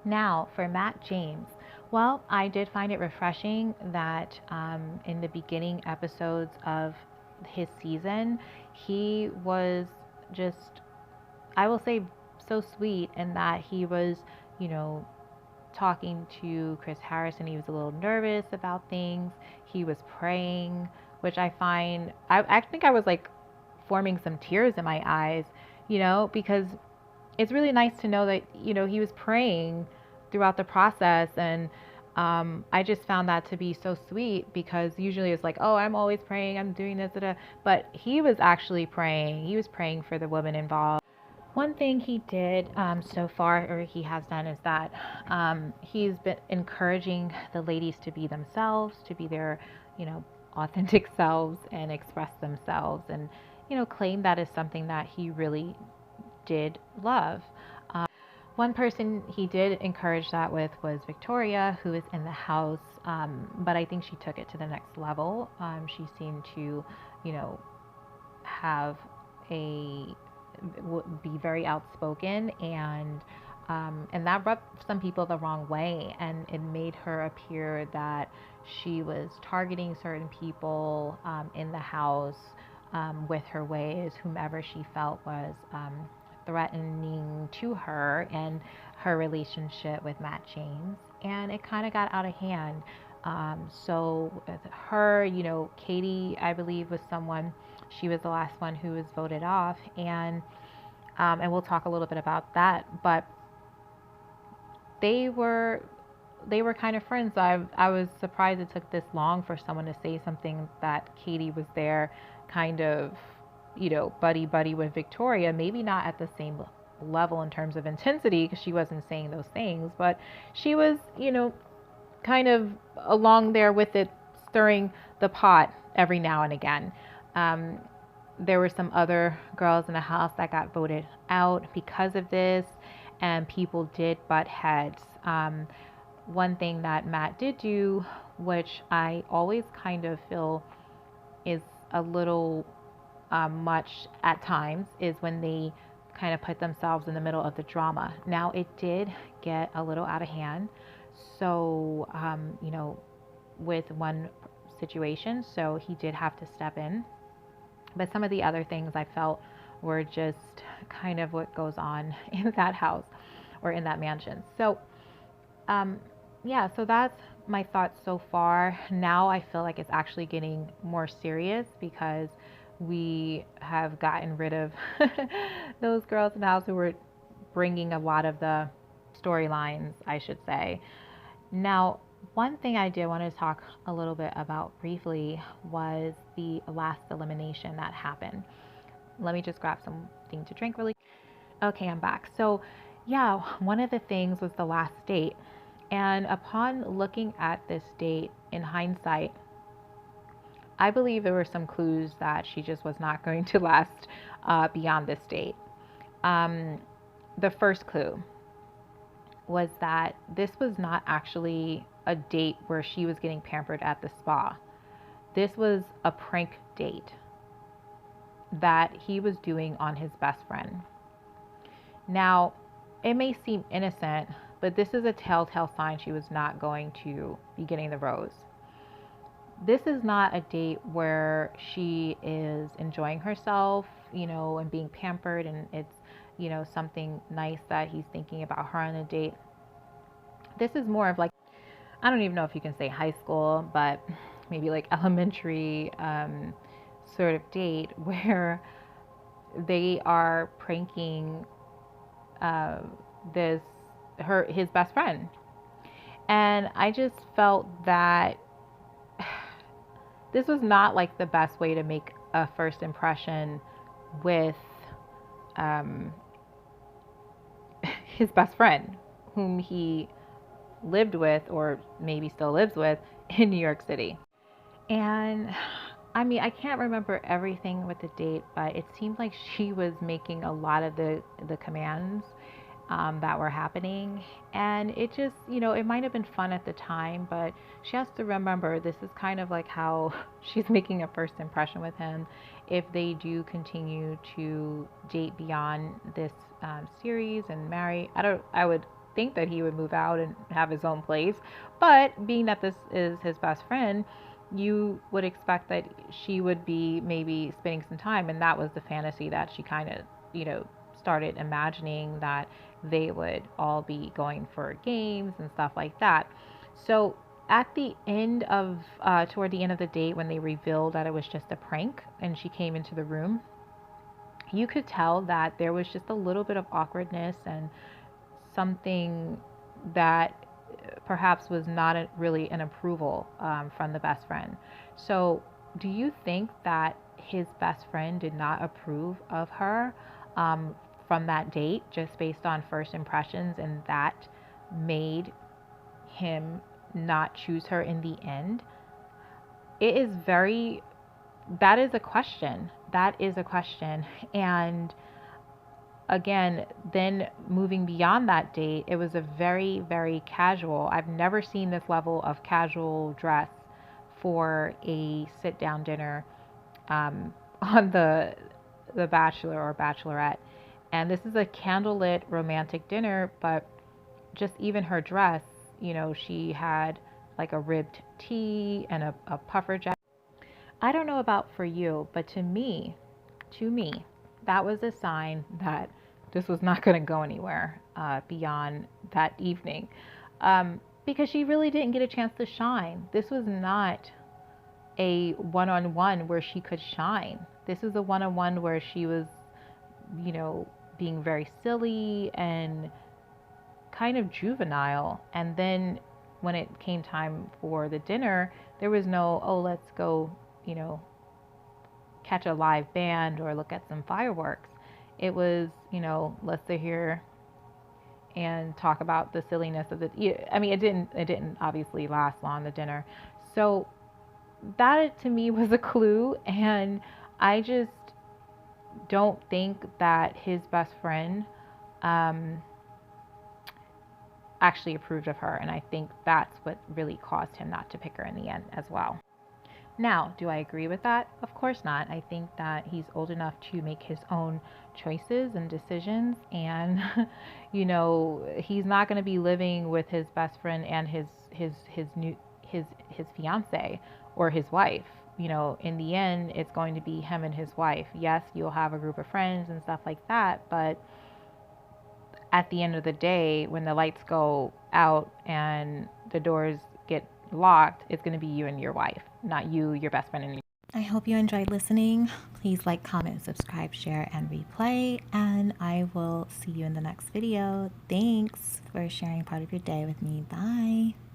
Now, for Matt James, well, I did find it refreshing that in the beginning episodes of his season, he was just, I will say, so sweet in that he was, you know, talking to Chris Harrison. He was a little nervous about things. He was praying, which I think I was like forming some tears in my eyes, because it's really nice to know that, he was praying throughout the process. And I just found that to be so sweet, because usually it's like, oh, I'm always praying, I'm doing this, but he was actually praying. He was praying for the women involved. One thing he did so far, or he has done, is that he's been encouraging the ladies to be themselves, to be their, authentic selves and express themselves, and, claim that is something that he really did love. One person he did encourage that with was Victoria, who is in the house, but I think she took it to the next level. She seemed to, have be very outspoken, and that rubbed some people the wrong way, and it made her appear that she was targeting certain people in the house with her ways, whomever she felt was threatening to her and her relationship with Matt James, and it kind of got out of hand. So her, Katie, I believe, was someone. She was the last one who was voted off, and we'll talk a little bit about that. But they were kind of friends. I was surprised it took this long for someone to say something, that Katie was there, kind of, buddy with Victoria. Maybe not at the same level in terms of intensity, because she wasn't saying those things, but she was, kind of along there with it, stirring the pot every now and again. There were some other girls in the house that got voted out because of this, and people did butt heads. One thing that Matt did do, which I always kind of feel is a little much at times, is when they kind of put themselves in the middle of the drama. Now, it did get a little out of hand. So, with one situation, so he did have to step in. But some of the other things I felt were just kind of what goes on in that house or in that mansion. So, so that's my thoughts so far. Now I feel like it's actually getting more serious, because we have gotten rid of those girls in the house who were bringing a lot of the storylines, I should say. Now, one thing I did want to talk a little bit about briefly was the last elimination that happened. Let me just grab something to drink really. Okay, I'm back. So, yeah, one of the things was the last date. And upon looking at this date in hindsight, I believe there were some clues that she just was not going to last beyond this date. The first clue was that this was not actually a date where she was getting pampered at the spa. This was a prank date that he was doing on his best friend. Now, it may seem innocent, but this is a telltale sign she was not going to be getting the rose. This is not a date where she is enjoying herself, and being pampered, and it's, something nice that he's thinking about her on a date. This is more of like, I don't even know if you can say high school, but maybe like elementary sort of date, where they are pranking his best friend. And I just felt that this was not like the best way to make a first impression with his best friend, whom he lived with, or maybe still lives with, in New York City. And I mean, I can't remember everything with the date, but it seemed like she was making a lot of the commands that were happening. And it just, it might have been fun at the time, but she has to remember this is kind of like how she's making a first impression with him. If they do continue to date beyond this series and marry, I would think that he would move out and have his own place. But being that this is his best friend, you would expect that she would be maybe spending some time. And that was the fantasy that she kind of, started imagining, that they would all be going for games and stuff like that. So at the end of, toward the end of the date, when they revealed that it was just a prank and she came into the room, you could tell that there was just a little bit of awkwardness and something that perhaps was not really an approval from the best friend. So, do you think that his best friend did not approve of her from that date just based on first impressions, and that made him not choose her in the end? It is very, that is a question. That is a question. And again, then moving beyond that date, it was a very, very casual. I've never seen this level of casual dress for a sit-down dinner on the Bachelor or Bachelorette. And this is a candlelit romantic dinner, but just even her dress, she had like a ribbed tee and a puffer jacket. I don't know about for you, but to me, that was a sign that this was not going to go anywhere beyond that evening, because she really didn't get a chance to shine. This was not a one-on-one where she could shine. This is a one-on-one where she was, being very silly and kind of juvenile. And then when it came time for the dinner, there was no, oh, let's go, catch a live band or look at some fireworks. It was, let's sit here and talk about the silliness of it. I mean, it didn't obviously last long, the dinner. So that to me was a clue, and I just don't think that his best friend actually approved of her, and I think that's what really caused him not to pick her in the end as well. Now, do I agree with that? Of course not. I think that he's old enough to make his own choices and decisions, and he's not going to be living with his best friend and his fiance or his wife. In the end, it's going to be him and his wife. Yes, you'll have a group of friends and stuff like that, but at the end of the day, when the lights go out and the doors get locked, it's going to be you and your wife, not you, your best friend, and your... I hope you enjoyed listening. Please like, comment, subscribe, share, and replay, and I will see you in the next video. Thanks for sharing part of your day with me. Bye.